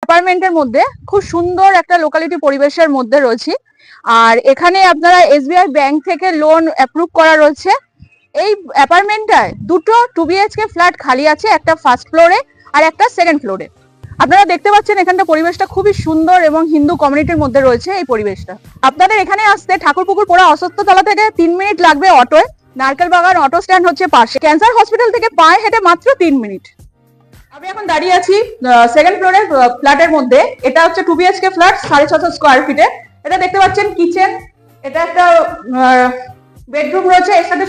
অ্যাপার্টমেন্টের মধ্যে খুব সুন্দর একটা লোকালিটি পরিবেশের মধ্যে রয়েছে। আর এখানে আপনারা এসবিআই ব্যাংক থেকে লোন অ্যাপ্রুভ করা রয়েছে। এই অ্যাপার্টমেন্টটায় দুটো 2BHK ফ্ল্যাট খালি আছে, একটা ফার্স্ট ফ্লোরে আর একটা সেকেন্ড ফ্লোরে। আপনারা দেখতে পাচ্ছেন এখানটা পরিবেশটা খুবই সুন্দর এবং হিন্দু কমিউনিটির মধ্যে রয়েছে এই পরিবেশটা। আপনাদের এখানে আসতে ঠাকুরপুকুর পোড়া অশ্বত্থতলা থেকে 3 মিনিট লাগবে অটোয়। নারকেল বাগান অটো স্ট্যান্ড হচ্ছে পাশে। ক্যান্সার হসপিটাল থেকে পায়ে হেঁটে মাত্র 3 মিনিট। আমি এখন দাঁড়িয়ে আছি সেকেন্ড ফ্লোরের ফ্ল্যাটের মধ্যে। এটা হচ্ছে 2BHK ফ্ল্যাট, 650 স্কোয়ার ফিটে। এটা দেখতে পাচ্ছেন কিচেন, এটা একটা বেডরুম রয়েছে, এর সাথে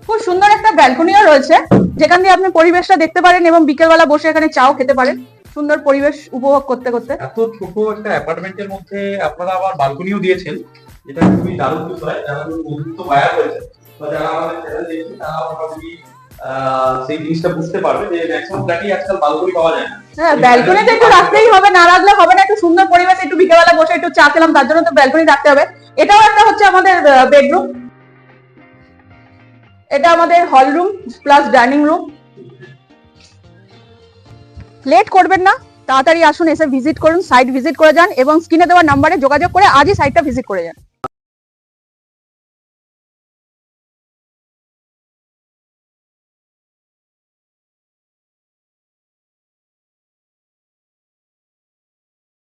খুব সুন্দর একটা ব্যালকনিও রয়েছে, যেখান দিয়ে আপনি পরিবেশটা দেখতে পারেন এবং বিকেলবেলা বসে এখানে চাও খেতে পারেন সুন্দর পরিবেশ উপভোগ করতে করতে। এত ছোট একটা অ্যাপার্টমেন্টের মধ্যে আপনারা আবার বালকনিও দিয়েছেন, এটা খুবই দারুণ বিষয়। যারা মধ্যবিত্ত বায়ার রয়েছে বা যারা আমাদের চ্যানেল দেখছে তারা মোটামুটি সেই জিনিসটা বুঝতে পারবে যে ম্যাক্সিমাম ফ্ল্যাটই আজকাল বালকনি পাওয়া যায় না। হ্যাঁ, ব্যালকনিতে একটু রাখতেই হবে, না রাখলে হবে না। একটু সুন্দর পরিবেশ, একটু বিকেলবেলা বসে একটু চা খেলাম, তার জন্য তো ব্যালকনি রাখতে হবে। এটাও একটা হচ্ছে আমাদের বেডরুম, এটা আমাদের হল room plus dining room. Late করবেন না, তাড়াতাড়ি আসুন, এসে ভিজিট করুন, সাইট ভিজিট করে যান এবং স্ক্রিনে দেওয়া নাম্বারে যোগাযোগ করে আজই সাইটটা ভিজিট করে যান।